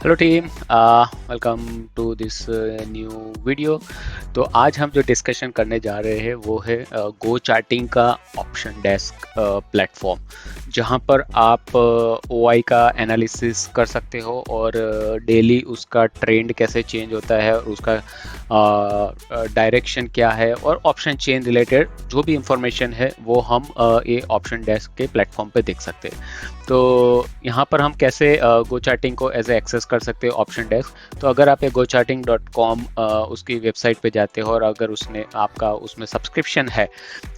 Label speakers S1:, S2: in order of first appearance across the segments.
S1: Hello team, welcome to this new video. तो आज हम जो डिस्कशन करने जा रहे हैं वो है गो चार्टिंग का ऑप्शन डेस्क प्लेटफॉर्म, जहां पर आप ओआई का एनालिसिस कर सकते हो और डेली उसका ट्रेंड कैसे चेंज होता है और उसका डायरेक्शन क्या है और ऑप्शन चेन रिलेटेड जो भी इंफॉर्मेशन है वो हम ये ऑप्शन डेस्क के प्लेटफॉर्म पे देख सकते हैं। तो यहाँ पर हम कैसे गो चार्टिंग को एज ए एक्सेस कर सकते हो ऑप्शन डेस्क। तो अगर आप GoCharting.com उसकी वेबसाइट पे जाते हो और अगर उसने आपका उसमें सब्सक्रिप्शन है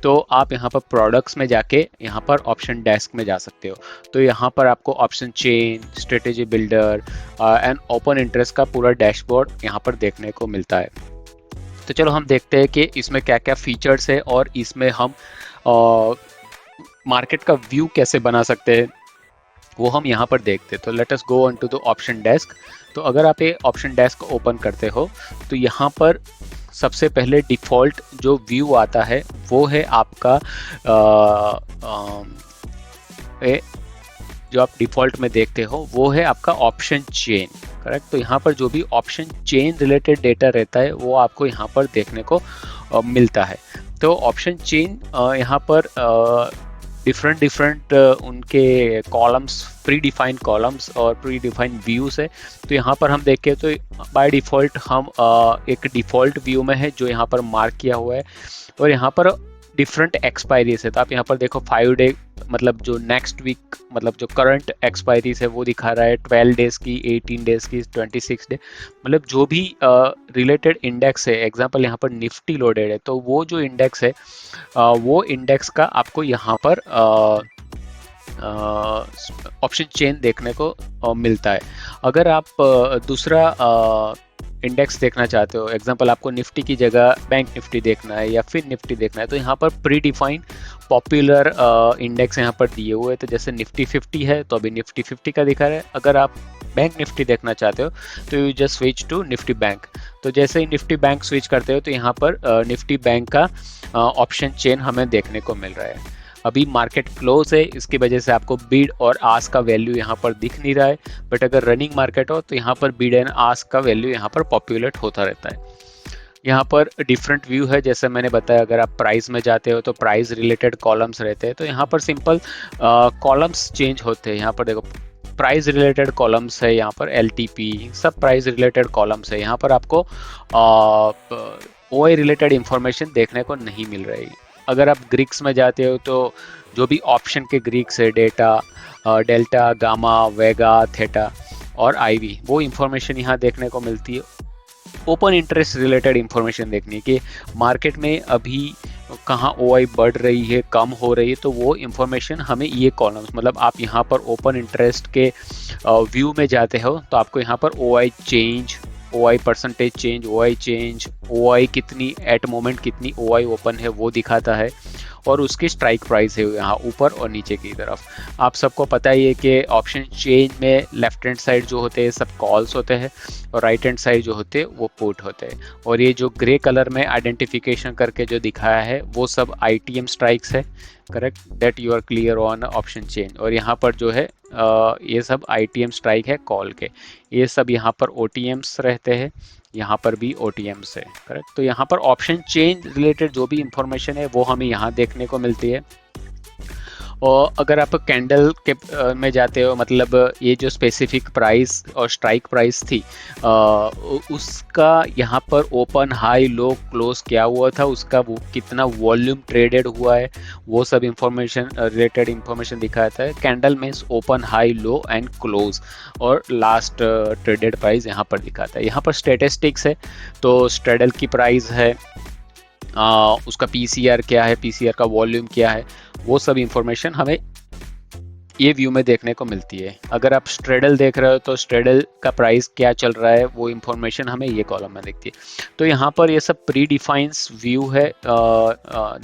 S1: तो आप यहाँ पर प्रोडक्ट्स में जाके यहाँ पर ऑप्शन डेस्क में जा सकते हो। तो यहाँ पर आपको option chain, strategy builder and open interest का पूरा डैशबोर्ड यहाँ पर देखने को मिलता है। तो चलो हम देखते हैं कि इसमें क्या क्या फीचर्स है और इसमें हम मार्केट का व्यू कैसे बना सकते हैं वो हम यहाँ पर देखते हैं। तो let us go on to the option desk. तो अगर आप ये ऑप्शन डेस्क ओपन करते हो तो यहाँ पर सबसे पहले डिफ़ॉल्ट जो व्यू आता है वो है आपका जो आप डिफ़ॉल्ट में देखते हो वो है आपका ऑप्शन चेन। करेक्ट। तो यहाँ पर जो भी ऑप्शन चेन रिलेटेड डेटा रहता है वो आपको यहाँ पर देखने को मिलता है। तो ऑप्शन चेन यहाँ पर डिफरेंट उनके कॉलम्स, प्री डिफाइंड कॉलम्स और प्री डिफाइंड व्यूज़ है। तो यहाँ पर हम देखें तो बाय डिफ़ॉल्ट हम एक डिफ़ॉल्ट व्यू में है जो यहाँ पर मार्क किया हुआ है और यहाँ पर डिफरेंट एक्सपायरीज है। तो आप यहाँ पर देखो 5 डे मतलब जो नेक्स्ट वीक मतलब जो करंट एक्सपायरीज है वो दिखा रहा है, 12 डेज की, 18 डेज की, 26 डे, मतलब जो भी रिलेटेड इंडेक्स है। एग्जांपल यहाँ पर निफ्टी लोडेड है तो वो जो इंडेक्स है वो इंडेक्स का आपको यहाँ पर ऑप्शन चेन देखने को मिलता है। अगर आप दूसरा इंडेक्स देखना चाहते हो, एग्जांपल आपको निफ्टी की जगह बैंक निफ्टी देखना है या फिर निफ्टी देखना है, तो यहाँ पर प्री डिफाइंड पॉपुलर इंडेक्स यहाँ पर दिए हुए हैं। तो जैसे निफ्टी 50 है तो अभी निफ्टी 50 का दिखा रहा है। अगर आप बैंक निफ्टी देखना चाहते हो तो you just switch to Nifty bank. तो जैसे ही निफ्टी बैंक स्विच करते हो तो यहाँ पर निफ्टी बैंक का ऑप्शन चेन हमें देखने को मिल रहा है। अभी मार्केट क्लोज है, इसकी वजह से आपको बीड और आस्क का वैल्यू यहाँ पर दिख नहीं रहा है, बट अगर रनिंग मार्केट हो तो यहाँ पर बीड एंड आस्क का वैल्यू यहाँ पर पॉपुलेट होता रहता है। यहाँ पर डिफरेंट व्यू है, जैसे मैंने बताया। अगर आप प्राइस में जाते हो तो प्राइस रिलेटेड कॉलम्स रहते हैं। तो यहाँ पर सिंपल कॉलम्स चेंज होते हैं। यहाँ पर देखो प्राइस रिलेटेड कॉलम्स है, यहाँ पर एलटीपी, सब प्राइस रिलेटेड कॉलम्स है। यहाँ पर आपको ओआई रिलेटेड इंफॉर्मेशन देखने को नहीं मिल रही। अगर आप ग्रीक्स में जाते हो तो जो भी ऑप्शन के ग्रीक्स है, डेटा, डेल्टा, गामा, वेगा, थेटा और आईवी, वो इंफॉर्मेशन यहाँ देखने को मिलती है। ओपन इंटरेस्ट रिलेटेड इंफॉर्मेशन देखनी है कि मार्केट में अभी कहाँ ओआई बढ़ रही है, कम हो रही है, तो वो इंफॉर्मेशन हमें ये कॉलम्स, मतलब आप यहाँ पर ओपन इंटरेस्ट के व्यू में जाते हो तो आपको यहाँ पर OI change, OI percentage change, OI change, OI कितनी एट मोमेंट कितनी ओआई ओपन है वो दिखाता है और उसकी स्ट्राइक प्राइस है यहाँ ऊपर और नीचे की तरफ। आप सबको पता ही है कि ऑप्शन चेंज में लेफ्ट हैंड साइड जो होते हैं सब कॉल्स होते हैं और राइट हैंड साइड जो होते हैं वो पुट होते हैं। और ये जो ग्रे कलर में आइडेंटिफिकेशन करके जो दिखाया है वो सब आईटीएम स्ट्राइक्स है। Correct, that you are clear on option change. और यहाँ पर जो है ये सब आईटीएम स्ट्राइक है कॉल के। ये सब यहाँ पर ओटीएम्स रहते हैं, यहाँ पर भी ओटीएम्स है। करेक्ट। तो यहाँ पर ऑप्शन चेंज रिलेटेड जो भी इंफॉर्मेशन है वो हमें यहाँ देखने को मिलती है। और अगर आप कैंडल के में जाते हो, मतलब ये जो स्पेसिफिक प्राइस और स्ट्राइक प्राइस थी उसका यहाँ पर ओपन, हाई, लो, क्लोज क्या हुआ था, उसका वो कितना वॉल्यूम ट्रेडेड हुआ है, वो सब इंफॉर्मेशन रिलेटेड इंफॉर्मेशन दिखाता है। Candle means open, high, low and close, और लास्ट ट्रेडेड प्राइस यहाँ पर दिखाता है। यहाँ पर स्टेटिस्टिक्स है, तो स्ट्रेडल की प्राइस है, उसका पीसीआर क्या है, पीसीआर का वॉल्यूम क्या है, वो सब इंफॉर्मेशन हमें ये व्यू में देखने को मिलती है। अगर आप स्ट्रेडल देख रहे हो तो स्ट्रेडल का प्राइस क्या चल रहा है वो इंफॉर्मेशन हमें ये कॉलम में दिखती है। तो यहाँ पर ये सब प्री डिफाइंस व्यू है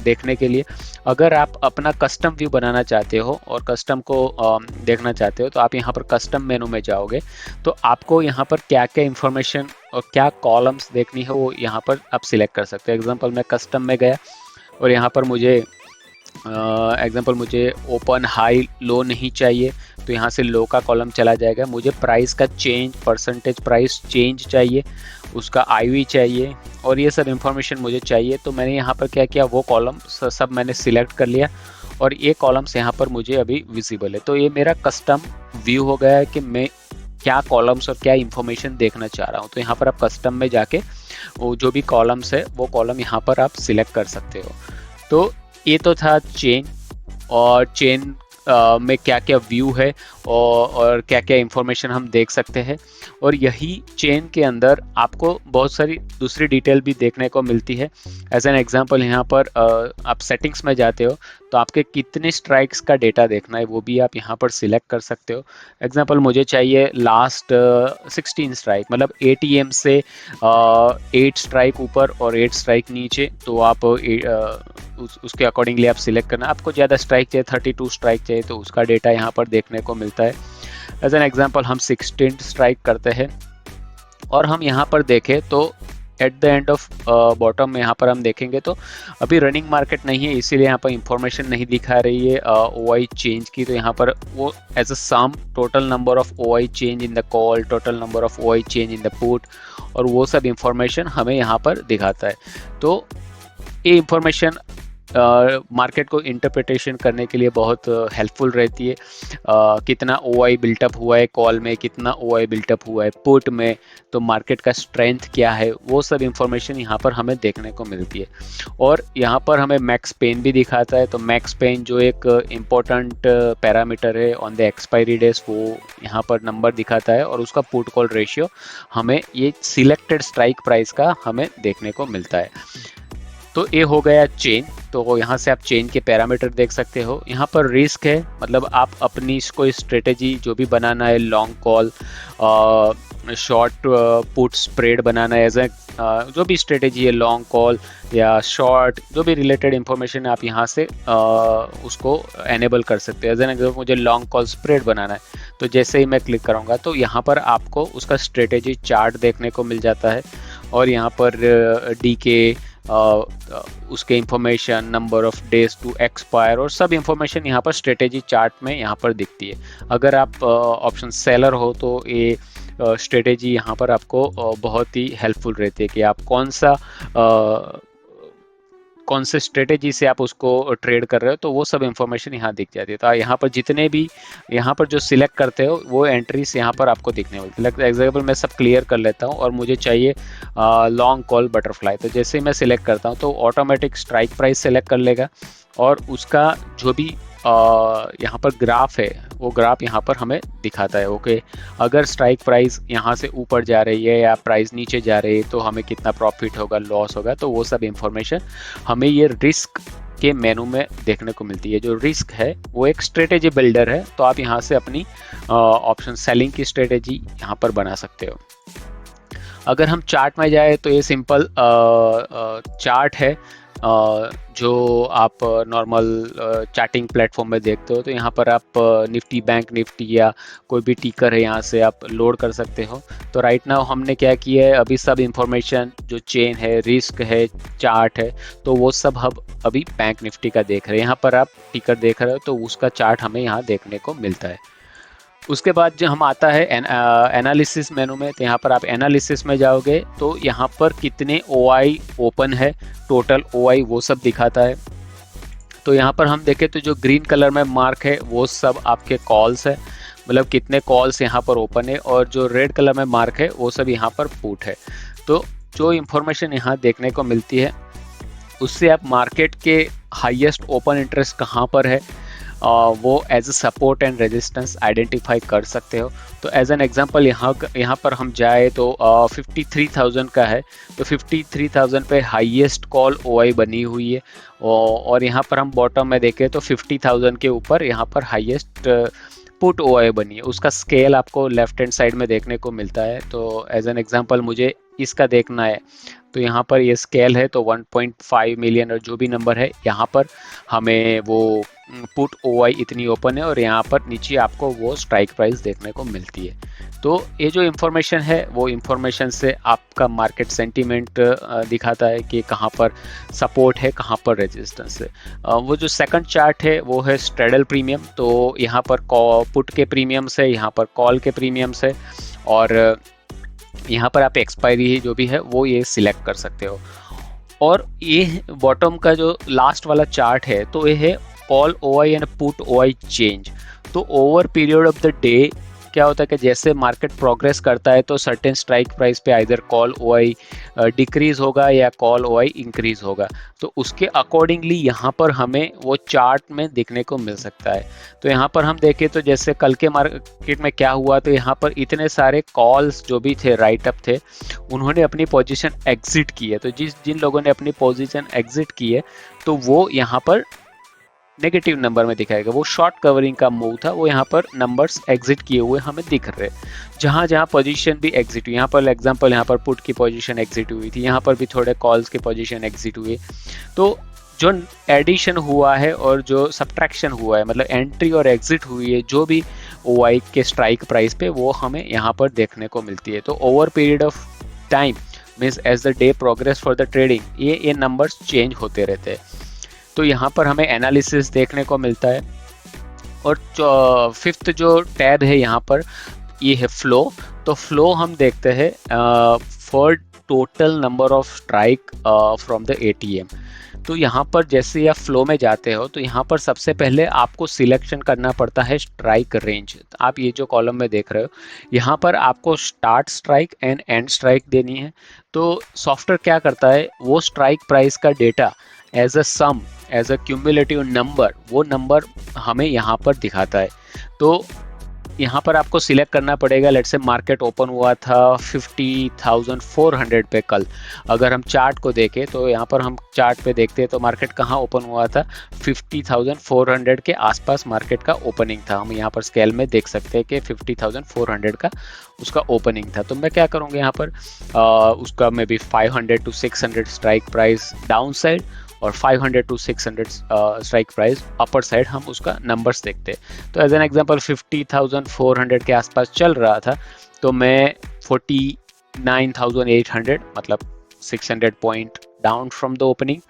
S1: देखने के लिए। अगर आप अपना कस्टम व्यू बनाना चाहते हो और कस्टम को देखना चाहते हो तो आप यहाँ पर कस्टम मेनू में जाओगे तो आपको यहाँ पर क्या क्या इंफॉर्मेशन और क्या कॉलम्स देखनी है वो यहाँ पर आप सिलेक्ट कर सकते हो। एग्जाम्पल मैं कस्टम में गया और यहाँ पर मुझे एग्जांपल मुझे ओपन हाई लो नहीं चाहिए, तो यहाँ से लो का कॉलम चला जाएगा। मुझे प्राइस का चेंज, परसेंटेज प्राइस चेंज चाहिए, उसका आईवी चाहिए, और ये सब इंफॉर्मेशन मुझे चाहिए। तो मैंने यहाँ पर क्या किया, वो कॉलम सब मैंने सिलेक्ट कर लिया, और ये कॉलम्स यहाँ पर मुझे अभी विजिबल है। तो ये मेरा कस्टम व्यू हो गया है कि मैं क्या कॉलम्स और क्या इंफॉर्मेशन देखना चाह रहा हूँ। तो यहाँ पर आप कस्टम में जाके वो जो भी कॉलम्स है वो कॉलम यहाँ पर आप सिलेक्ट कर सकते हो। तो ये तो था चेन, और चेन में क्या क्या व्यू है और क्या क्या इंफॉर्मेशन हम देख सकते हैं। और यही चेन के अंदर आपको बहुत सारी दूसरी डिटेल भी देखने को मिलती है। एज एन एग्जांपल यहाँ पर आप सेटिंग्स में जाते हो, तो आपके कितने स्ट्राइक्स का डेटा देखना है वो भी आप यहाँ पर सिलेक्ट कर सकते हो। एग्जांपल मुझे चाहिए लास्ट 16 स्ट्राइक, मतलब एटीएम से 8 स्ट्राइक ऊपर और 8 स्ट्राइक नीचे, तो आप उसके अकॉर्डिंगली आप सिलेक्ट करना। आपको ज़्यादा स्ट्राइक चाहिए, 32 स्ट्राइक चाहिए, तो उसका डेटा यहाँ पर देखने को मिलता है। एज एन एग्जांपल हम 16 स्ट्राइक करते हैं, और हम यहाँ पर देखें तो at the end of bottom में यहाँ पर हम देखेंगे तो अभी रनिंग मार्केट नहीं है, इसीलिए यहाँ पर इंफॉर्मेशन नहीं दिखा रही है ओआई चेंज की। तो यहाँ पर वो as a sum total number of OI change in the call, total number of OI change in the put, और वो सब इंफॉर्मेशन हमें यहाँ पर दिखाता है। तो ये इंफॉर्मेशन मार्केट को इंटरप्रिटेशन करने के लिए बहुत हेल्पफुल रहती है। कितना ओआई बिल्टअप हुआ है कॉल में, कितना ओआई बिल्टअप हुआ है पुट में, तो मार्केट का स्ट्रेंथ क्या है, वो सब इंफॉर्मेशन यहाँ पर हमें देखने को मिलती है। और यहाँ पर हमें मैक्स पेन भी दिखाता है। तो मैक्स पेन जो एक इम्पोर्टेंट पैरामीटर है ऑन द एक्सपायरी डेज, वो यहाँ पर नंबर दिखाता है, और उसका पुट कॉल रेशियो हमें ये सिलेक्टेड स्ट्राइक प्राइस का हमें देखने को मिलता है। तो ये हो गया चेन। तो यहाँ से आप चेन के पैरामीटर देख सकते हो। यहाँ पर रिस्क है, मतलब आप अपनी कोई स्ट्रेटेजी जो भी बनाना है, long call, short put spread बनाना है, एज ए जो भी स्ट्रेटेजी है, लॉन्ग कॉल या शॉर्ट, जो भी रिलेटेड इंफॉर्मेशन है, आप यहाँ से उसको एनेबल कर सकते हैं। एज एन एग्जाम्पल मुझे लॉन्ग कॉल स्प्रेड बनाना है, तो जैसे ही मैं क्लिक करूँगा तो यहाँ पर आपको उसका स्ट्रेटेजी चार्ट देखने को मिल जाता है, और यहाँ पर डी के उसके information, number of days to expire, और सब इंफॉर्मेशन यहाँ पर स्ट्रेटेजी चार्ट में यहाँ पर दिखती है। अगर आप ऑप्शन सेलर हो तो ये स्ट्रेटेजी यहाँ पर आपको बहुत ही हेल्पफुल रहती है कि आप कौन से स्ट्रेटेजी से आप उसको ट्रेड कर रहे हो, तो वो सब इंफॉर्मेशन यहाँ दिख जाती है। तो यहाँ पर जितने भी यहाँ पर जो सिलेक्ट करते हो वो एंट्रीज यहाँ पर आपको दिखने वाली है। एग्जाम्पल मैं सब क्लियर कर लेता हूँ, और मुझे चाहिए लॉन्ग कॉल बटरफ्लाई। तो जैसे ही मैं सिलेक्ट करता हूँ तो ऑटोमेटिक स्ट्राइक प्राइस सेलेक्ट कर लेगा, और उसका जो भी यहाँ पर ग्राफ है वो ग्राफ यहाँ पर हमें दिखाता है। ओके, अगर स्ट्राइक प्राइस यहाँ से ऊपर जा रही है या प्राइस नीचे जा रही है तो हमें कितना प्रॉफिट होगा, लॉस होगा, तो वो सब इंफॉर्मेशन हमें ये रिस्क के मेनू में देखने को मिलती है। जो रिस्क है वो एक स्ट्रेटेजी बिल्डर है, तो आप यहाँ से अपनी ऑप्शन सेलिंग की स्ट्रेटेजी यहाँ पर बना सकते हो। अगर हम चार्ट में जाए तो ये सिंपल चार्ट है जो आप नॉर्मल चार्टिंग प्लेटफॉर्म में देखते हो। तो यहाँ पर आप निफ्टी, बैंक निफ्टी या कोई भी टिकर है यहाँ से आप लोड कर सकते हो। तो राइट नाउ हमने क्या किया है, अभी सब इंफॉर्मेशन जो चेन है, रिस्क है, चार्ट है, तो वो सब हम अभी बैंक निफ्टी का देख रहे हैं। यहाँ पर आप टिकर देख रहे हो तो उसका चार्ट हमें यहाँ देखने को मिलता है। उसके बाद जो हम आता है एनालिसिस मेनू में, तो यहाँ पर आप एनालिसिस में जाओगे तो यहाँ पर कितने ओआई ओपन है, टोटल ओआई, वो सब दिखाता है। तो यहाँ पर हम देखें तो जो ग्रीन कलर में मार्क है वो सब आपके कॉल्स है, मतलब कितने कॉल्स यहाँ पर ओपन है, और जो रेड कलर में मार्क है वो सब यहाँ पर पुट है। तो जो इंफॉर्मेशन यहाँ देखने को मिलती है उससे आप मार्केट के हाईएस्ट ओपन इंटरेस्ट कहाँ पर है वो as a support and resistance identify कर सकते हो। तो एज एन एग्जांपल यहाँ पर हम जाए तो 53,000 का है, तो 53,000 पे हाईएस्ट कॉल ओआई बनी हुई है, और यहाँ पर हम बॉटम में देखें तो 50,000 के ऊपर यहाँ पर हाईएस्ट पुट ओआई बनी है। उसका स्केल आपको लेफ्ट हैंड साइड में देखने को मिलता है। तो एज एन एग्जांपल मुझे इसका देखना है, तो यहाँ पर ये स्केल है तो 1.5 मिलियन और जो भी नंबर है यहाँ पर हमें वो पुट OI इतनी ओपन है और यहाँ पर नीचे आपको वो स्ट्राइक प्राइस देखने को मिलती है। तो ये जो इन्फॉर्मेशन है वो इन्फॉर्मेशन से आपका मार्केट सेंटीमेंट दिखाता है कि कहाँ पर सपोर्ट है, कहाँ पर रेजिस्टेंस है। वो जो सेकंड चार्ट है वो है स्ट्रेडल प्रीमियम। तो यहाँ पर पुट के प्रीमियम्स है, यहाँ पर कॉल के प्रीमियम्स है और यहाँ पर आप एक्सपायरी जो भी है वो ये सिलेक्ट कर सकते हो। और ये बॉटम का जो लास्ट वाला चार्ट है तो ये है call OI and put OI change. तो over period of the day क्या होता है कि जैसे मार्केट प्रोग्रेस करता है तो सर्टेन स्ट्राइक प्राइस पे आइदर कॉल OI डिक्रीज होगा या कॉल OI इंक्रीज होगा। तो उसके अकॉर्डिंगली यहाँ पर हमें वो चार्ट में देखने को मिल सकता है। तो यहाँ पर हम देखें तो जैसे कल के मार्केट में क्या हुआ, तो यहाँ पर इतने सारे कॉल्स जो भी थे, राइट अप थे, उन्होंने अपनी पोजीशन एग्जिट की है। तो जिन लोगों ने अपनी पोजीशन एग्जिट की है तो वो यहाँ पर नेगेटिव नंबर में दिखाएगा। वो शॉर्ट कवरिंग का मूव था, वो यहाँ पर नंबर्स एग्जिट किए हुए हमें दिख रहे हैं। जहाँ जहाँ पोजीशन भी एग्जिट हुई, यहाँ पर एग्जांपल यहाँ पर पुट की पोजीशन एग्जिट हुई थी, यहाँ पर भी थोड़े कॉल्स की पोजीशन एग्जिट हुई। तो जो एडिशन हुआ है और जो सब्ट्रैक्शन हुआ है, मतलब एंट्री और एग्जिट हुई है जो भी OI के स्ट्राइक प्राइस पे, वो हमें यहाँ पर देखने को मिलती है। तो over period of time means as the day progress for the trading ये नंबर्स चेंज होते रहते हैं। तो यहाँ पर हमें एनालिसिस देखने को मिलता है। और फिफ्थ जो टैब है यहाँ पर ये है फ्लो। तो फ्लो हम देखते हैं for total number of strike from the ATM। तो यहाँ पर जैसे आप फ्लो में जाते हो तो यहाँ पर सबसे पहले आपको सिलेक्शन करना पड़ता है स्ट्राइक रेंज। आप ये जो कॉलम में देख रहे हो यहाँ पर आपको start strike and end strike देनी है। तो सॉफ्टवेयर क्या करता है, वो स्ट्राइक प्राइस का data as a sum, as a cumulative number, वो नंबर हमें यहाँ पर दिखाता है। तो यहाँ पर आपको सिलेक्ट करना पड़ेगा। लेट्स से मार्केट ओपन हुआ था 50,400 पे कल। अगर हम चार्ट को देखें तो यहाँ पर हम चार्ट पे देखते हैं तो मार्केट कहाँ ओपन हुआ था, 50,400 के आसपास मार्केट का ओपनिंग था। हम यहाँ पर स्केल में देख सकते हैं कि 50,400 का उसका ओपनिंग था। तो मैं क्या करूँगा यहाँ पर उसका may be 500 to 600 strike price down side और 500 to 600 strike price upper side, हम उसका नंबर्स देखते हैं। तो एज एन एग्जांपल 50,400 के आसपास चल रहा था तो मैं 49,800 मतलब 600 point down from the opening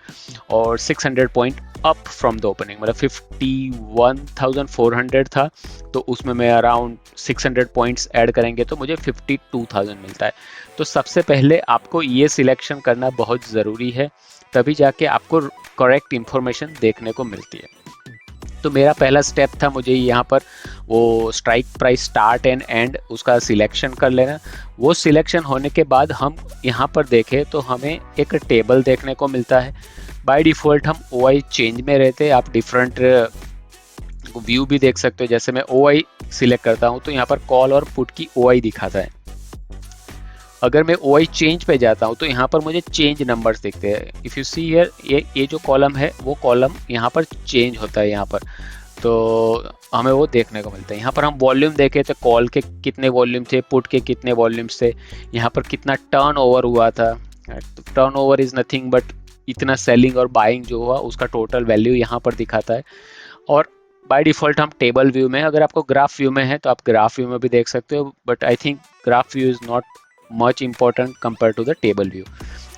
S1: और 600 point up from the opening, मतलब 51,400 था तो उसमें मैं अराउंड 600 पॉइंट्स ऐड करेंगे तो मुझे 52,000 मिलता है। तो सबसे पहले आपको ये सिलेक्शन करना बहुत ज़रूरी है, तभी जाके आपको करेक्ट इंफॉर्मेशन देखने को मिलती है। तो मेरा पहला स्टेप था मुझे यहाँ पर वो strike price start and and उसका सिलेक्शन कर लेना। वो सिलेक्शन होने के बाद हम यहाँ पर देखें तो हमें एक टेबल देखने को मिलता है। बाय डिफ़ॉल्ट हम OI चेंज में रहते हैं, आप डिफरेंट व्यू भी देख सकते हो। जैसे मैं OI सिलेक्ट करता हूँ तो यहाँ पर कॉल और पुट की OI दिखाता है। अगर मैं OI चेंज पे जाता हूँ तो यहाँ पर मुझे चेंज नंबर्स दिखते हैं। इफ़ यू सी हियर ये जो कॉलम है वो कॉलम यहाँ पर चेंज होता है यहाँ पर, तो हमें वो देखने को मिलता है। यहाँ पर हम वॉल्यूम देखें तो कॉल के कितने वॉल्यूम थे, पुट के कितने वॉल्यूम्स थे, यहाँ पर कितना टर्न ओवर हुआ था। Turn over is nothing but इतना सेलिंग और बाइंग जो हुआ उसका टोटल वैल्यू यहाँ पर दिखाता है। और बाय डिफ़ॉल्ट हम टेबल व्यू में, अगर आपको ग्राफ व्यू में है तो आप ग्राफ व्यू में भी देख सकते हो, but I think graph view is not much important compare to the table view.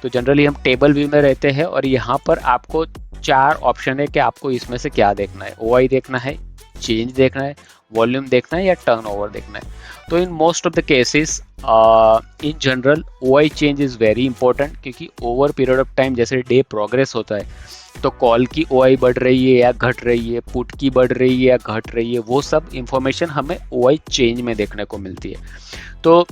S1: तो जनरली हम टेबल व्यू में रहते हैं और यहाँ पर आपको 4 ऑप्शन है कि आपको इसमें से क्या देखना है। OI देखना है, चेंज देखना है, वॉल्यूम देखना है या टर्नओवर देखना है। तो in most of the cases in general OI change is very important, क्योंकि ओवर पीरियड ऑफ टाइम जैसे डे प्रोग्रेस होता है तो कॉल की OI बढ़ रही है या घट रही है, पुट की बढ़ रही है या घट रही है, वो सब इंफॉर्मेशन हमें OI चेंज में देखने को मिलती है। तो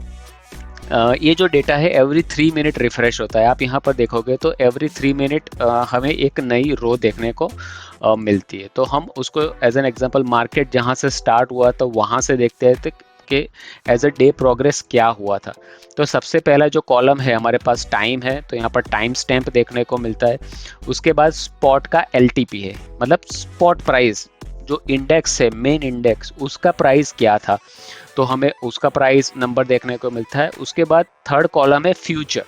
S1: ये जो डेटा है एवरी 3 मिनट रिफ्रेश होता है। आप यहाँ पर देखोगे तो एवरी 3 मिनट हमें एक नई रो देखने को मिलती है। तो हम उसको एज एन एग्जांपल मार्केट जहाँ से स्टार्ट हुआ तो वहाँ से देखते हैं कि एज अ डे प्रोग्रेस क्या हुआ था। तो सबसे पहला जो कॉलम है हमारे पास टाइम है, तो यहाँ पर टाइम स्टैम्प देखने को मिलता है। उसके बाद स्पॉट का LTP है, मतलब स्पॉट प्राइस जो इंडेक्स है, मेन इंडेक्स, उसका प्राइस क्या था, तो हमें उसका प्राइस नंबर देखने को मिलता है। उसके बाद थर्ड कॉलम है फ्यूचर।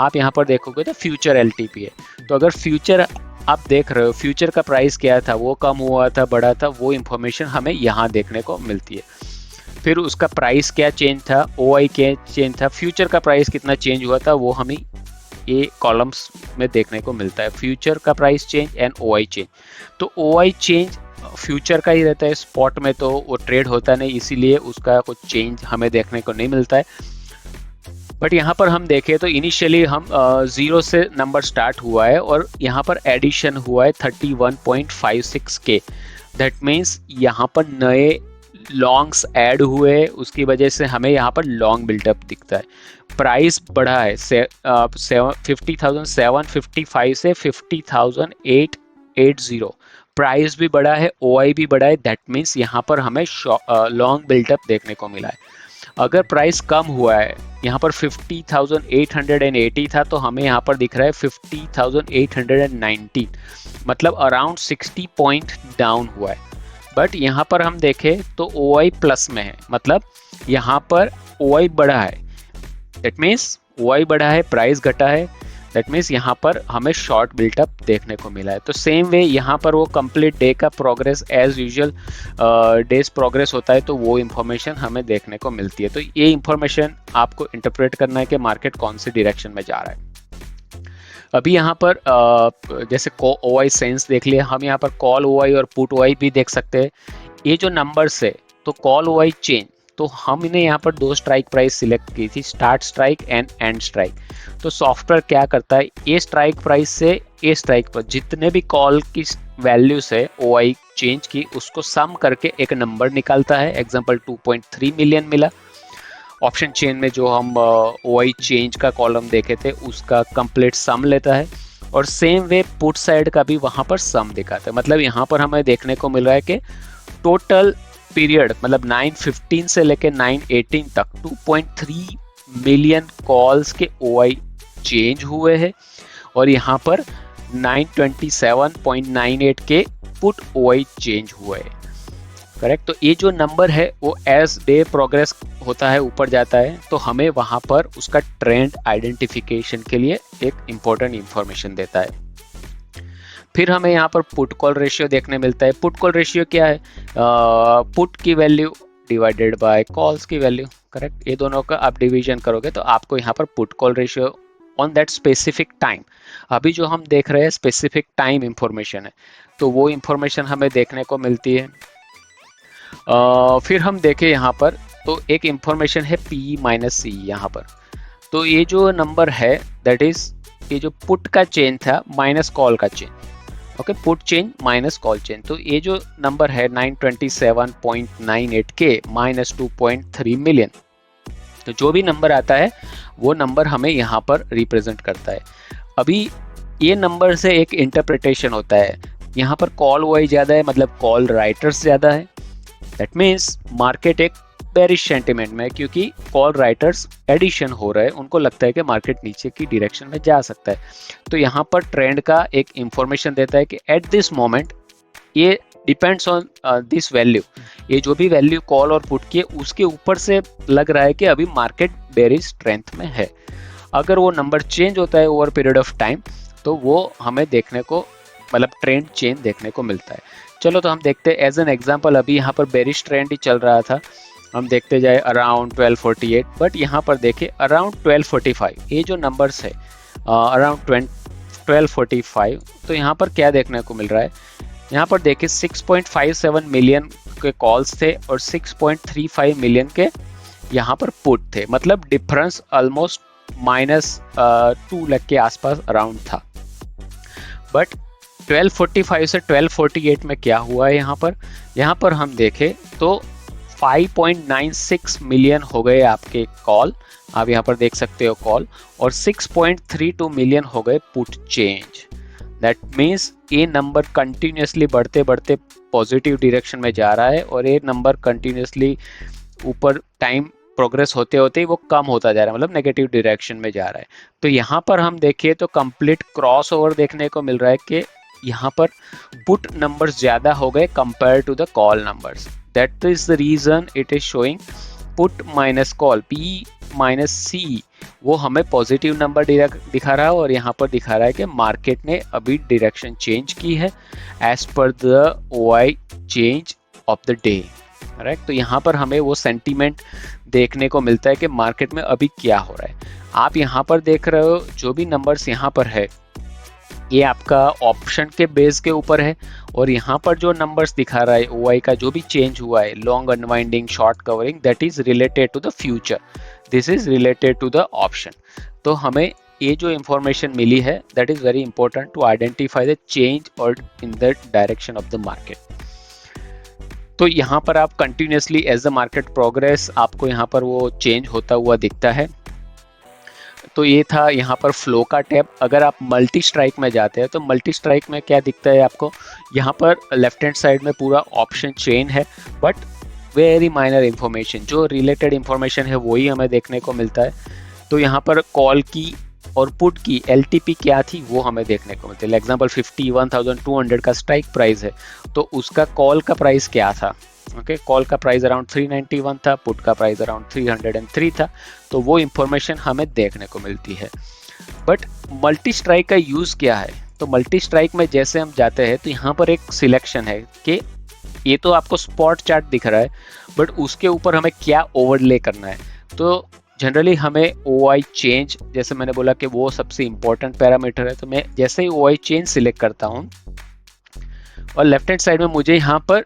S1: आप यहाँ पर देखोगे तो फ्यूचर LTP है। तो अगर फ्यूचर आप देख रहे हो फ्यूचर का प्राइस क्या था, वो कम हुआ था, बढ़ा था, वो इंफॉर्मेशन हमें यहाँ देखने को मिलती है। फिर उसका प्राइस क्या चेंज था, OI क्या चेंज था, फ्यूचर का प्राइस कितना चेंज हुआ था, वो हमें ये कॉलम्स में देखने को मिलता है, फ्यूचर का price change and OI change. तो OI चेंज फ्यूचर का ही रहता है, स्पॉट में तो वो ट्रेड होता नहीं, इसीलिए उसका कुछ चेंज हमें देखने को नहीं मिलता है। बट यहाँ पर हम देखें तो इनिशियली हम 0 से नंबर स्टार्ट हुआ है और यहाँ पर एडिशन हुआ है 31.56K। दैट मीन्स यहाँ पर नए लॉन्ग्स ऐड हुए, उसकी वजह से हमें यहाँ पर लॉन्ग बिल्डअप दिखता है। प्राइस बढ़ा है 50,755 से 50,880। प्राइस भी बढ़ा है, OI भी बढ़ा है, दैट मीन्स यहाँ पर हमें लॉन्ग बिल्डअप देखने को मिला है। अगर प्राइस कम हुआ है, यहाँ पर 50,880 था, तो हमें यहाँ पर दिख रहा है 50,819, मतलब अराउंड 60 पॉइंट डाउन हुआ है। बट यहाँ पर हम देखें तो OI प्लस में है, मतलब यहाँ पर OI बढ़ा है, दैट मीन्स OI बढ़ा है, प्राइस घटा है, दैट मीन्स यहाँ पर हमें शॉर्ट बिल्टअप देखने को मिला है। तो सेम वे यहाँ पर वो कंप्लीट डे का progress as usual days progress होता है, तो वो इन्फॉर्मेशन हमें देखने को मिलती है। तो ये इन्फॉर्मेशन आपको इंटरप्रेट करना है कि मार्केट कौन सी डायरेक्शन में जा रहा है। अभी यहाँ पर जैसे OI सेंस देख लिया, हम यहाँ पर कॉल OI और पुट OI भी देख सकते हैं। ये जो नंबर्स है, तो कॉल OI चेंज, तो हमने यहाँ पर 2 स्ट्राइक प्राइस सिलेक्ट की थी, start strike and end strike. तो सॉफ्टवेयर क्या करता है, ए स्ट्राइक प्राइस से ए स्ट्राइक पर जितने भी कॉल की वैल्यूज है OI चेंज की, उसको सम करके एक नंबर निकालता है। एग्जांपल 2.3 मिलियन मिला। ऑप्शन चेन में जो हम OI चेंज का कॉलम देखे थे, उसका कंप्लीट सम लेता है, और सेम वे पुट साइड का भी वहाँ पर सम दिखाता है। मतलब यहाँ पर हमें देखने को मिल रहा है कि टोटल पीरियड, मतलब 9:15 से लेकर 9:18 तक 2.3 मिलियन कॉल्स के OI चेंज हुए हैं, और यहाँ पर 927.98 के पुट OI चेंज हुए हैं। करेक्ट। तो ये जो नंबर है वो एज डे प्रोग्रेस होता है, ऊपर जाता है, तो हमें वहाँ पर उसका ट्रेंड आइडेंटिफिकेशन के लिए एक इम्पोर्टेंट इंफॉर्मेशन देता है। फिर हमें यहाँ पर पुट कॉल रेशियो देखने मिलता है। पुट कॉल रेशियो क्या है, पुट की वैल्यू डिवाइडेड बाय कॉल्स की वैल्यू। करेक्ट। ये दोनों का आप डिवीजन करोगे तो आपको यहाँ पर put call ratio on that specific time, अभी जो हम देख रहे हैं स्पेसिफिक टाइम इंफॉर्मेशन है, तो वो इंफॉर्मेशन हमें देखने को मिलती है। फिर हम देखें यहाँ पर तो एक इंफॉर्मेशन है P-C यहाँ पर। तो ये जो नंबर है दैट इज ये जो पुट का चेन था माइनस कॉल का chain. Okay, put chain minus call chain. तो ये जो नंबर है 927.98 के माइनस 2.3 मिलियन, तो जो भी नंबर आता है वो नंबर हमें यहाँ पर रिप्रेजेंट करता है। अभी ये नंबर से एक इंटरप्रिटेशन होता है, यहाँ पर कॉल OI ज़्यादा है, मतलब कॉल राइटर्स ज़्यादा है, दैट मीन्स मार्केट एक बेरिश सेंटिमेंट में, क्योंकि कॉल राइटर्स एडिशन हो रहे हैं, उनको लगता है कि मार्केट नीचे की डायरेक्शन में जा सकता है। तो यहाँ पर ट्रेंड का एक इंफॉर्मेशन देता है कि एट दिस मोमेंट ये डिपेंड्स ऑन दिस वैल्यू, ये जो भी वैल्यू कॉल और पुट की है उसके ऊपर से लग रहा है कि अभी मार्केट बेरिश स्ट्रेंथ में है। अगर वो नंबर चेंज होता है ओवर पीरियड ऑफ टाइम, तो वो हमें देखने को, मतलब ट्रेंड चेंज देखने को मिलता है। चलो तो हम देखते हैं एज एन एग्जांपल, अभी यहाँ पर बेरिश ट्रेंड ही चल रहा था, हम देखते जाए अराउंड 1248, बट यहाँ पर देखें अराउंड 1245, ये जो नंबर्स है अराउंड 1245, तो यहाँ पर क्या देखने को मिल रहा है, यहाँ पर देखिए 6.57 मिलियन के कॉल्स थे और 6.35 मिलियन के यहाँ पर पुट थे, मतलब डिफरेंस ऑलमोस्ट -2 लाख के आसपास अराउंड था। बट 1245 से 1248 में क्या हुआ है, यहाँ पर हम देखें तो 5.96 मिलियन हो गए आपके कॉल, आप यहाँ पर देख सकते हो कॉल, और 6.32 मिलियन हो गए पुट चेंज। दैट मीन्स ये नंबर कंटिन्यूसली बढ़ते बढ़ते पॉजिटिव डायरेक्शन में जा रहा है, और ये नंबर कंटिन्यूसली ऊपर टाइम प्रोग्रेस होते होते ही वो कम होता जा रहा है, मतलब नेगेटिव डायरेक्शन में जा रहा है। तो यहाँ पर हम देखिए तो कंप्लीट क्रॉस ओवर देखने को मिल रहा है कि यहाँ पर पुट नंबर्स ज़्यादा हो गए compare to the call numbers. That is the reason it is showing put minus call, P minus C, वो हमें पॉजिटिव नंबर दिखा रहा है और यहाँ पर दिखा रहा है कि मार्केट ने अभी डायरेक्शन चेंज की है as per the OI change of the day. Right, तो यहाँ पर हमें वो सेंटीमेंट देखने को मिलता है कि मार्केट में अभी क्या हो रहा है। आप यहाँ पर देख रहे हो जो भी नंबर्स यहाँ पर है ये आपका ऑप्शन के बेस के ऊपर है, और यहाँ पर जो नंबर्स दिखा रहा है ओआई का जो भी चेंज हुआ है, long unwinding, short covering, that is related to the future, this is related to the option. तो हमें ये जो इंफॉर्मेशन मिली है that is very important to identify the change और in the direction of the market. तो यहाँ पर आप continuously as the market progress आपको यहाँ पर वो चेंज होता हुआ दिखता है। तो ये था यहाँ पर फ्लो का टैब। अगर आप मल्टी स्ट्राइक में जाते हैं तो मल्टी स्ट्राइक में क्या दिखता है आपको, यहाँ पर लेफ्ट हैंड साइड में पूरा ऑप्शन चेन है, बट वेरी माइनर इंफॉर्मेशन, जो रिलेटेड इंफॉर्मेशन है वही हमें देखने को मिलता है। तो यहाँ पर कॉल की और पुट की एलटीपी क्या थी वो हमें देखने को मिलती है। एग्जाम्पल 51,200 का स्ट्राइक प्राइस है, तो उसका कॉल का प्राइस क्या था। ओके, कॉल का प्राइस अराउंड 391 था, पुट का प्राइस अराउंड 303 था, तो वो इंफॉर्मेशन हमें देखने को मिलती है। बट मल्टी स्ट्राइक का यूज़ क्या है, तो मल्टी स्ट्राइक में जैसे हम जाते हैं तो यहाँ पर एक सिलेक्शन है कि ये तो आपको स्पॉट चार्ट दिख रहा है, बट उसके ऊपर हमें क्या ओवरले करना है। तो जनरली हमें ओआई चेंज, जैसे मैंने बोला कि वो सबसे इंपॉर्टेंट पैरामीटर है, तो मैं जैसे ही ओआई चेंज सिलेक्ट करता हूँ और लेफ्ट हैंड साइड में मुझे यहाँ पर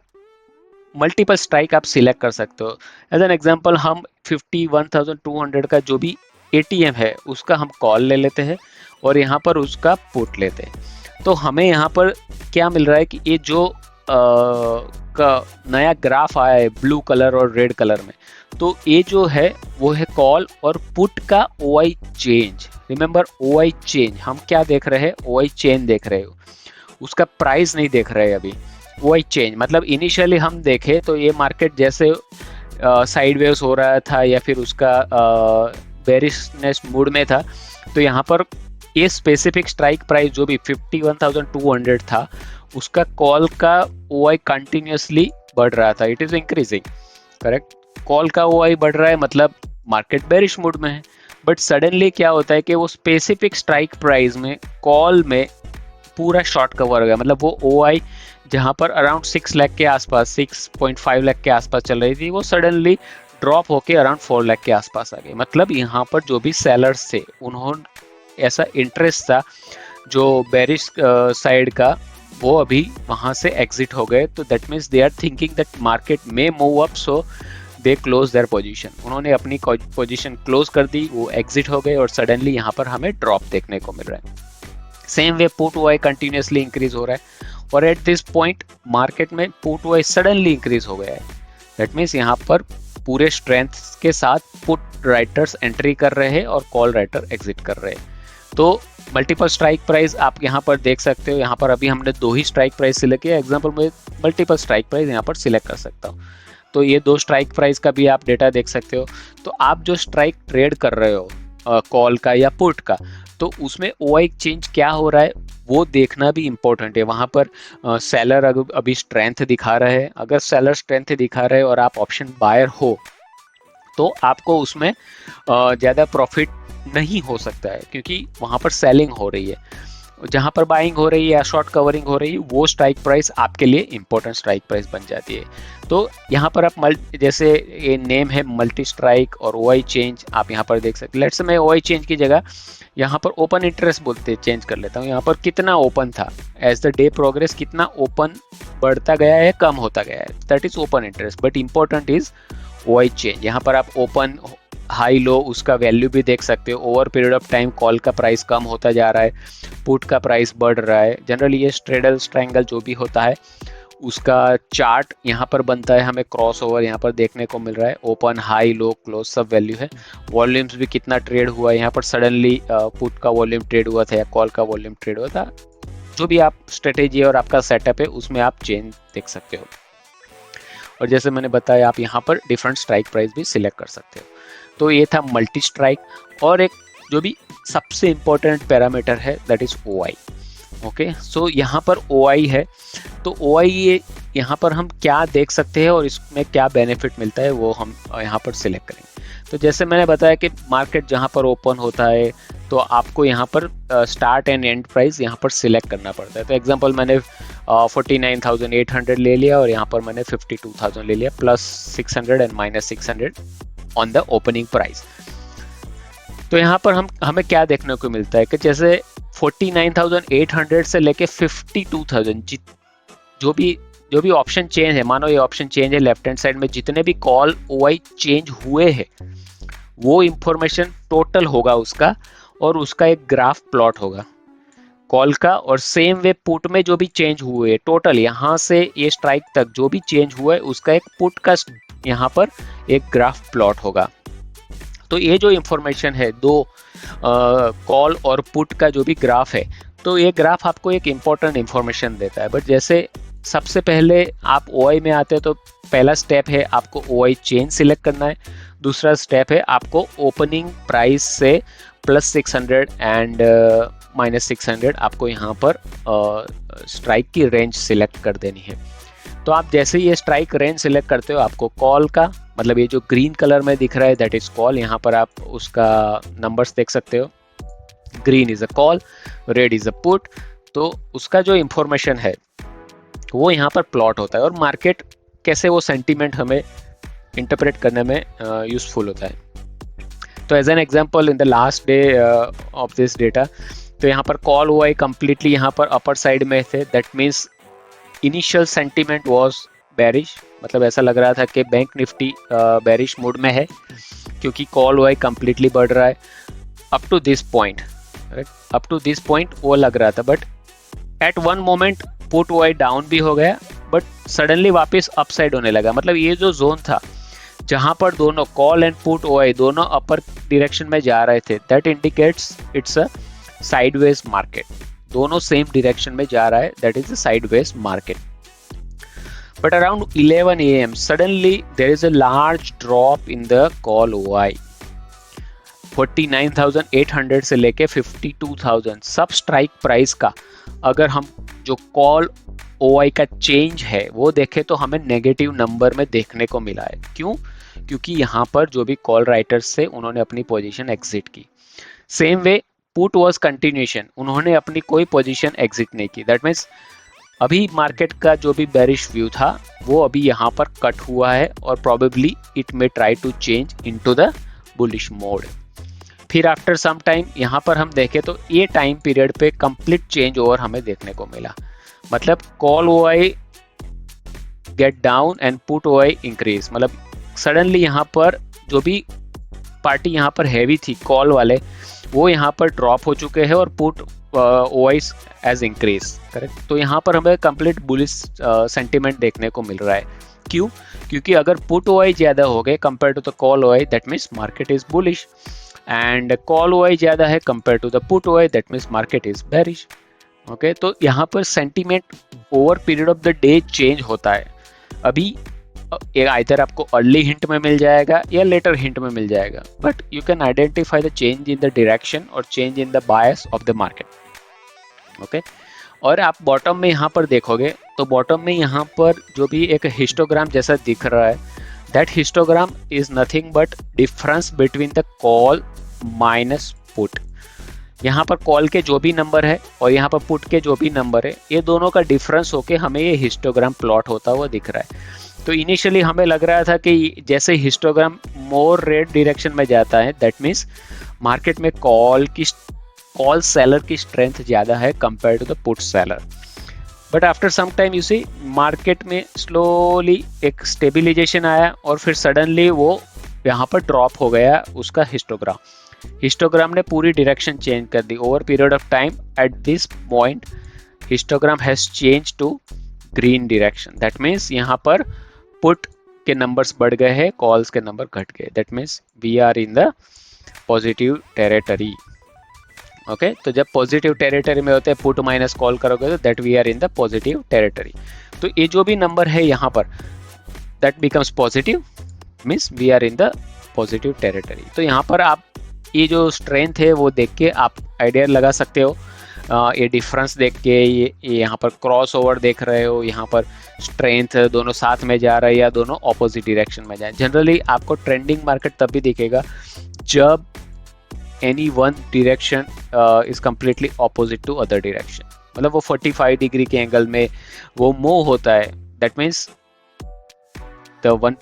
S1: मल्टीपल स्ट्राइक आप सिलेक्ट कर सकते हो। एज एन एग्जांपल हम 51,200 का जो भी एटीएम है उसका हम कॉल ले लेते हैं और यहाँ पर उसका पुट लेते हैं। तो हमें यहाँ पर क्या मिल रहा है कि ये जो का नया ग्राफ आया है ब्लू कलर और रेड कलर में, तो ये जो है वो है कॉल और पुट का OI change. Remember OI change, हम क्या देख रहे हैं, ओआई चेंज देख रहे हो, उसका प्राइस नहीं देख रहे अभी। ओआई चेंज मतलब इनिशियली हम देखें तो ये मार्केट जैसे साइडवेज हो रहा था या फिर उसका बेरिशनेस मूड में था, तो यहाँ पर ये स्पेसिफिक स्ट्राइक प्राइस जो भी 51,200 था उसका कॉल का ओआई कंटिन्यूसली बढ़ रहा था, it is increasing. Correct, call का ओआई बढ़ रहा है मतलब मार्केट बेरिश मूड में है। बट सडनली क्या होता है कि वो स्पेसिफिक स्ट्राइक प्राइस में कॉल में पूरा शॉर्ट कवर हो गया, मतलब वो ओआई जहाँ पर अराउंड 6 लाख के आसपास, 6.5 लाख के आसपास चल रही थी, वो सडनली ड्रॉप होके अराउंड 4 लाख के आसपास आ गई। मतलब यहाँ पर जो भी सेलर्स थे उन्होंने ऐसा इंटरेस्ट था जो बेरिश साइड का, वो अभी वहाँ से एग्जिट हो गए। तो that means they are thinking that market में move up, so they close their position, उन्होंने अपनी पोजीशन क्लोज कर दी, वो एग्जिट हो गए और सडनली यहाँ पर हमें ड्रॉप देखने को मिल रहा है। Same way put OI continuously increase हो रहा है और एट दिस पॉइंट मार्केट में पुट ओआई सडनली इंक्रीज हो गया है। दैट मीन्स यहाँ पर पूरे स्ट्रेंथ के साथ पुट राइटर्स एंट्री कर रहे हैं और कॉल राइटर एग्जिट कर रहे हैं। तो मल्टीपल स्ट्राइक प्राइस आप यहाँ पर देख सकते हो, यहाँ पर अभी हमने 2 ही स्ट्राइक प्राइस सिलेक्ट किया, एग्जाम्पल में मल्टीपल स्ट्राइक प्राइस यहाँ पर सिलेक्ट कर सकता हूँ। तो ये 2 स्ट्राइक प्राइस का भी आप डेटा देख सकते हो। तो आप जो स्ट्राइक ट्रेड कर रहे हो कॉल का या पुट का, तो उसमें ओआई चेंज क्या हो रहा है वो देखना भी इम्पोर्टेंट है। वहाँ पर सेलर अभी स्ट्रेंथ दिखा रहा है, अगर सेलर स्ट्रेंथ दिखा रहे हैं और आप ऑप्शन बायर हो तो आपको उसमें ज़्यादा प्रॉफिट नहीं हो सकता है, क्योंकि वहाँ पर सेलिंग हो रही है। जहाँ पर बाइंग हो रही है या शॉर्ट कवरिंग हो रही है, वो स्ट्राइक प्राइस आपके लिए इंपॉर्टेंट स्ट्राइक प्राइस बन जाती है। तो यहाँ पर आप जैसे ये नेम है मल्टी स्ट्राइक और ओआई चेंज, आप यहाँ पर देख सकते हैं। लेट्स से मैं ओआई चेंज की जगह यहाँ पर ओपन इंटरेस्ट बोलते चेंज कर लेता हूँ। यहाँ पर कितना ओपन था, एज द डे प्रोग्रेस कितना ओपन बढ़ता गया है, कम होता गया है, that is open interest. But important is OI change. यहाँ पर आप ओपन हाई लो उसका वैल्यू भी देख सकते हो। Over period of time call का प्राइस कम होता जा रहा है, पुट का प्राइस बढ़ रहा है। जनरली ये स्ट्रेडल ट्रायंगल जो भी होता है उसका चार्ट यहाँ पर बनता है, हमें क्रॉस ओवर यहाँ पर देखने को मिल रहा है। ओपन हाई लो क्लोज सब वैल्यू है। वॉल्यूम्स भी कितना ट्रेड हुआ है, यहाँ पर सडनली पुट का वॉल्यूम ट्रेड हुआ था या कॉल का वॉल्यूम ट्रेड हुआ था। जो भी आप स्ट्रेटेजी और आपका सेटअप है उसमें आप चेंज देख सकते हो। और जैसे मैंने बताया आप यहाँ पर डिफरेंट स्ट्राइक प्राइस भी सिलेक्ट कर सकते हो। तो ये था मल्टी स्ट्राइक। और एक जो भी सबसे इम्पोर्टेंट पैरामीटर है दैट इज ओआई। ओके, सो यहाँ पर ओआई है, तो ओआई ये यहाँ पर हम क्या देख सकते हैं और इसमें क्या बेनिफिट मिलता है वो हम यहाँ पर सिलेक्ट करेंगे। तो जैसे मैंने बताया कि मार्केट जहाँ पर ओपन होता है तो आपको यहाँ पर स्टार्ट एंड एंड प्राइस यहाँ पर सिलेक्ट करना पड़ता है। तो एग्जांपल मैंने 49,800 ले लिया और यहाँ पर मैंने 52,000 ले लिया, +600 and -600 on the opening price. तो यहाँ पर हमें क्या देखने को मिलता है कि जैसे 49,800 से लेके 52,000 जो भी ऑप्शन चेंज है, मानो ये ऑप्शन चेंज है लेफ्ट हैंड साइड में, जितने भी कॉल ओआई चेंज हुए हैं वो इंफॉर्मेशन टोटल होगा उसका, और उसका एक ग्राफ प्लॉट होगा कॉल का। और सेम वे पुट में जो भी चेंज हुए हैं टोटल, यहाँ से ये स्ट्राइक तक जो भी चेंज हुआ है उसका एक पुट का यहाँ पर एक ग्राफ प्लॉट होगा। तो ये जो इंफॉर्मेशन है दो कॉल और पुट का जो भी ग्राफ है, तो ये ग्राफ आपको एक इम्पोर्टेंट इंफॉर्मेशन देता है। बट जैसे सबसे पहले आप ओआई में आते हैं तो पहला स्टेप है आपको ओआई चेन सिलेक्ट करना है, दूसरा स्टेप है आपको ओपनिंग प्राइस से +600 एंड -600 आपको यहाँ पर स्ट्राइक की रेंज सिलेक्ट कर देनी है। तो आप जैसे ही ये स्ट्राइक रेंज सिलेक्ट करते हो आपको कॉल का, मतलब ये जो ग्रीन कलर में दिख रहा है दैट इज कॉल, यहाँ पर आप उसका नंबर्स देख सकते हो। Green is a call, red is a put. तो उसका जो इंफॉर्मेशन है वो यहाँ पर प्लॉट होता है, और मार्केट कैसे वो सेंटीमेंट हमें इंटरप्रेट करने में यूजफुल होता है। तो as an example in the last day of this data, तो यहाँ पर कॉल ओआई कंप्लीटली यहाँ पर अपर साइड में थे, that means initial sentiment was bearish, मतलब ऐसा लग रहा था कि बैंक निफ्टी बेरिश मूड में है क्योंकि कॉल ओआई कंप्लीटली बढ़ रहा है up to this point, right. Up to this point वो लग रहा था, but at one moment put OI down भी हो गया, बट सडनली वापस अपसाइड होने लगा। मतलब ये जो जोन था जहां पर दोनों कॉल एंड पुट ओआई दोनों अपर डायरेक्शन में जा रहे थे, that indicates it's a sideways market. दोनों सेम डायरेक्शन में जा रहा है, that is a sideways market. But around 11 AM suddenly there is a large drop in the call OI. 49,800 से लेके 52,000 सब स्ट्राइक प्राइस का अगर हम जो कॉल ओआई का चेंज है वो देखें तो हमें नेगेटिव नंबर में देखने को मिला है। क्यों? क्योंकि यहाँ पर जो भी कॉल राइटर्स थे उन्होंने अपनी पोजीशन एग्जिट की। Same way put was continuation, उन्होंने अपनी कोई पोजीशन एग्जिट नहीं की। दैट मीन्स अभी मार्केट का जो भी बेरिश व्यू था वो अभी यहाँ पर कट हुआ है और probably it may try to change into the bullish mode. फिर आफ्टर सम टाइम यहाँ पर हम देखें तो ये टाइम पीरियड पे कंप्लीट चेंज ओवर हमें देखने को मिला। मतलब call OI get down and put OI increase, मतलब सडनली यहाँ पर जो भी पार्टी यहाँ पर हैवी थी कॉल वाले वो यहाँ पर ड्रॉप हो चुके हैं और put OI as increase, correct. तो यहाँ पर हमें कंप्लीट बुलिश सेंटीमेंट देखने को मिल रहा है। क्यों? क्योंकि अगर पुट ओआई ज़्यादा हो गए compare to the call OI, that means market is bullish, and call OI ज़्यादा है compare to the put OI, that means market is bearish. Okay, तो यहाँ पर sentiment over period of the day change होता है। अभी either आपको early hint में मिल जाएगा या लेटर हिंट में मिल जाएगा, but you can identify the change in the direction और change in the bias of the market. Okay, और आप बॉटम में यहाँ पर देखोगे तो बॉटम में यहाँ पर जो भी एक हिस्टोग्राम जैसा दिख रहा है, that histogram is nothing but difference between the call minus put. यहाँ पर कॉल के जो भी नंबर है और यहाँ पर पुट के जो भी नंबर है, ये दोनों का डिफरेंस होके हमें ये हिस्टोग्राम प्लॉट होता हुआ दिख रहा है। तो इनिशियली हमें लग रहा था कि जैसे हिस्टोग्राम मोर रेड डायरेक्शन में जाता है, दैट मीन्स मार्केट में कॉल सेलर की स्ट्रेंथ ज़्यादा है compare to the put seller. But after some time you see market में स्लोली एक स्टेबिलाइजेशन आया और फिर सडनली वो यहाँ पर ड्रॉप हो गया उसका हिस्टोग्राम ने पूरी डायरेक्शन चेंज कर दी। Over period of time at this point histogram has change to green direction, that means यहाँ पर पुट के नंबर्स बढ़ गए हैं, कॉल्स के नंबर घट गए, that means we are in the positive territory. Okay, तो जब पॉजिटिव टेरिटरी में होते हैं पुट माइनस कॉल करोगे तो that we are in the positive territory. तो ये जो भी नंबर है यहाँ पर that becomes positive, means we are in the positive territory. तो यहाँ पर आप ये जो स्ट्रेंथ है वो देख के आप आइडिया लगा सकते हो ये डिफरेंस देख के ये यहाँ पर क्रॉस ओवर देख रहे हो, यहाँ पर स्ट्रेंथ दोनों साथ में जा रहा है या दोनों ऑपोजिट डायरेक्शन में जाए। जनरली आपको ट्रेंडिंग मार्केट तब भी दिखेगा जब any one direction is completely opposite to other direction, मतलब वो 45 डिग्री के एंगल में वो मूव होता है। That means the one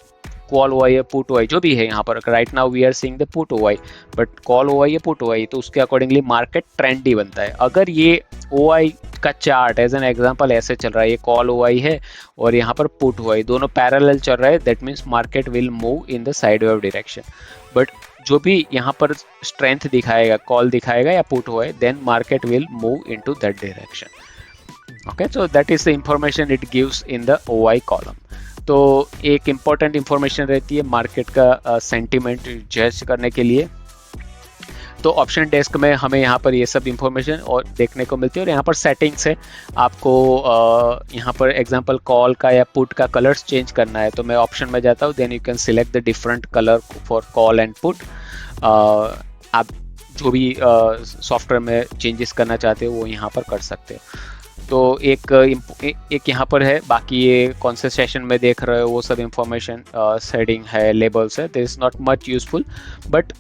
S1: call OI या पुट ओआई जो भी है, यहाँ पर right now we are seeing the put OI, but call OI या पुट ओआई, तो उसके अकॉर्डिंगली मार्केट ट्रेंडी बनता है। अगर ये ओआई का चार्ट एज एन एग्जांपल ऐसे चल रहा है, ये कॉल ओआई है और यहाँ पर पुट ओआई, दोनों पैरेलल चल रहा है, that means market will move in the sideways direction. But जो भी यहाँ पर स्ट्रेंथ दिखाएगा, कॉल दिखाएगा या put OI, then market will move into that direction. Okay, so that is the information it gives in the OI column. तो एक important information रहती है मार्केट का सेंटिमेंट जज करने के लिए। तो ऑप्शन डेस्क में हमें यहाँ पर ये सब इंफॉर्मेशन और देखने को मिलती है। और यहाँ पर सेटिंग्स है, आपको यहाँ पर एग्जांपल कॉल का या पुट का कलर्स चेंज करना है, तो मैं ऑप्शन में जाता हूँ, then you can select the different colour for call and put. आप जो भी सॉफ्टवेयर में चेंजेस करना चाहते हो वो यहाँ पर कर सकते हो। तो एक यहाँ पर है, बाकी ये कौन से सेशन में देख रहे हो वो सब इंफॉर्मेशन सेटिंग है, लेबल्स है, this is not much useful, but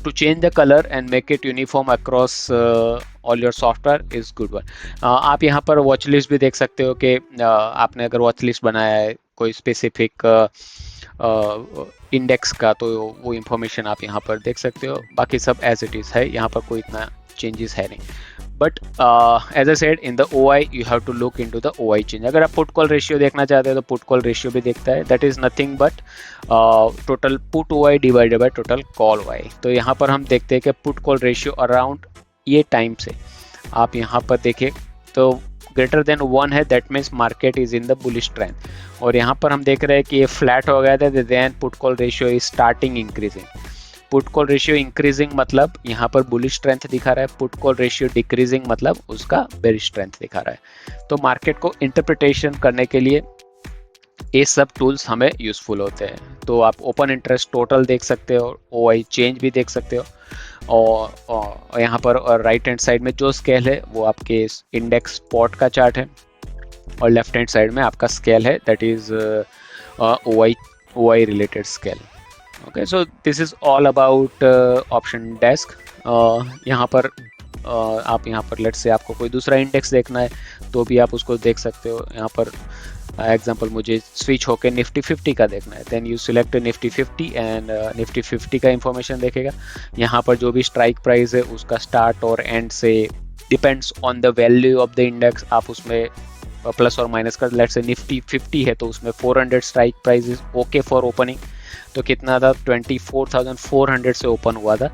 S1: to change the colour and make it uniform across all your software is good one. आप यहाँ पर वॉच लिस्ट भी देख सकते हो कि आपने अगर वॉच लिस्ट बनाया है कोई स्पेसिफिक इंडेक्स का, तो वो इंफॉर्मेशन आप यहाँ पर देख सकते हो। बाकी सब एज इट इज़ है, यहाँ पर कोई इतना चेंजेस है नहीं। But as I said, in the OI you have to look into the OI change. अगर आप पुट कॉल रेशियो देखना चाहते हो तो पुट कॉल रेशियो भी देखता है, that is nothing but total put OI divided by total call OI. तो यहाँ पर हम देखते हैं कि पुट कॉल रेशियो अराउंड ये टाइम से आप यहाँ पर देखें तो ग्रेटर देन 1 है, that means market is in the bullish trend. और यहाँ पर हम देख रहे हैं कि ये फ्लैट हो गया था, then put call ratio is starting increasing. Put call ratio increasing मतलब यहाँ पर बुलिश स्ट्रेंथ दिखा रहा है, पुट कॉल रेशियो डिक्रीजिंग मतलब उसका बेरिश स्ट्रेंथ दिखा रहा है। तो मार्केट को इंटरप्रिटेशन करने के लिए ये सब टूल्स हमें यूजफुल होते हैं। तो आप ओपन इंटरेस्ट टोटल देख सकते हो, ओआई चेंज भी देख सकते हो, और यहाँ पर राइट हैंड साइड में जो स्केल है वो आपके इंडेक्स स्पॉट का चार्ट है, और लेफ्ट हैंड साइड में आपका स्केल है, that is OI related scale. Okay, so this is all about option desk. यहाँ पर आप यहाँ पर लेट्स से आपको कोई दूसरा इंडेक्स देखना है तो भी आप उसको देख सकते हो। यहाँ पर एग्जांपल मुझे स्विच होके निफ्टी 50 का देखना है, then you select Nifty 50 and Nifty 50 का इंफॉर्मेशन देखेगा। यहाँ पर जो भी स्ट्राइक प्राइस है उसका स्टार्ट और एंड से depends on the value of the index, आप उसमें प्लस और माइनस कर। लेट्स से निफ्टी 50 है तो उसमें 400 strike price is okay for opening. तो कितना था, 24,400 से ओपन हुआ था,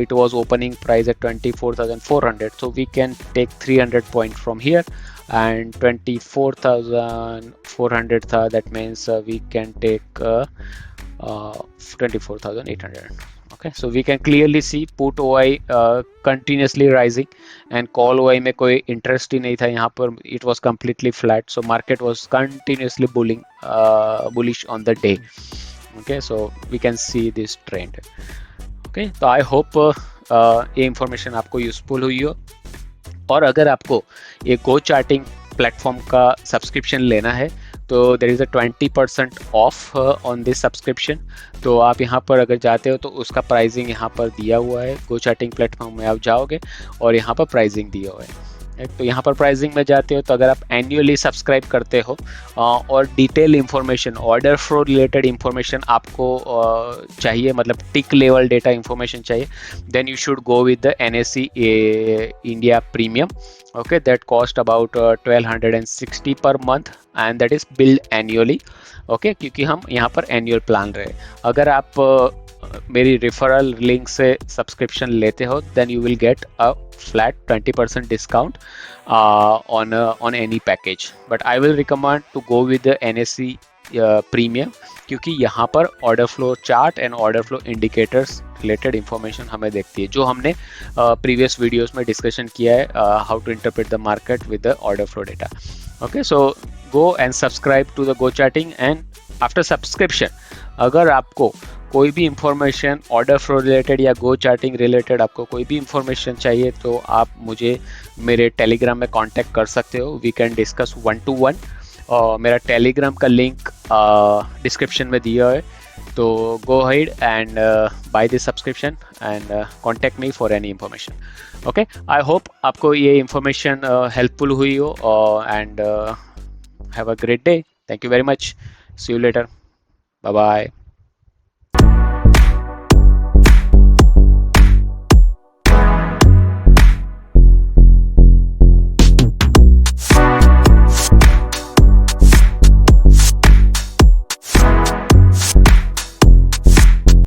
S1: it was opening price at 24,400, so we can take 300 point from here, and 24,400 था, that means we can take 24,800. Okay, so we can clearly see put OI continuously rising and call OI में कोई interest ही नहीं था यहाँ पर, it was completely flat, so market was continuously bullish on the day. Okay, so we can see this trend. Okay, तो I hope ये information आपको useful हुई हो। और अगर आपको ये गो चार्टिंग प्लेटफॉर्म का सब्सक्रिप्शन लेना है तो there is a 20% off on this subscription. तो आप यहाँ पर अगर जाते हो तो उसका प्राइसिंग यहाँ पर दिया हुआ है, गो चार्टिंग प्लेटफॉर्म में आप जाओगे और यहाँ पर प्राइसिंग दिया हुआ है। तो यहाँ पर प्राइसिंग में जाते हो तो अगर आप एनुअली सब्सक्राइब करते हो और detail information, order flow related information आपको चाहिए, मतलब टिक लेवल डेटा इंफॉर्मेशन चाहिए, then you should go with the NSE India premium. Okay, that cost about 1260 per month and that is billed annually. Okay, क्योंकि हम यहाँ पर annual plan रहे। अगर आप मेरी रेफरल लिंक से सब्सक्रिप्शन लेते हो then you will get a flat 20% discount on any package, but I will recommend to go with the NSE premium, क्योंकि यहाँ पर order flow chart and order flow indicators related information हमें देखती है, जो हमने प्रीवियस वीडियोस में discussion किया है, how to interpret the market with the order flow data. Okay, so go and subscribe to the Go Chatting, and after subscription, अगर आपको कोई भी इंफॉर्मेशन ऑर्डर फ्लो रिलेटेड या गो चार्टिंग रिलेटेड आपको कोई भी इंफॉर्मेशन चाहिए तो आप मुझे मेरे टेलीग्राम में कांटेक्ट कर सकते हो. We can discuss 1-to-1. और मेरा टेलीग्राम का लिंक डिस्क्रिप्शन में दिया है. तो go ahead and buy this subscription and contact me for any information. Okay, I hope आपको ये इंफॉर्मेशन हेल्पफुल हुई हो and have a great day. Thank you very much. See you later. Bye bye.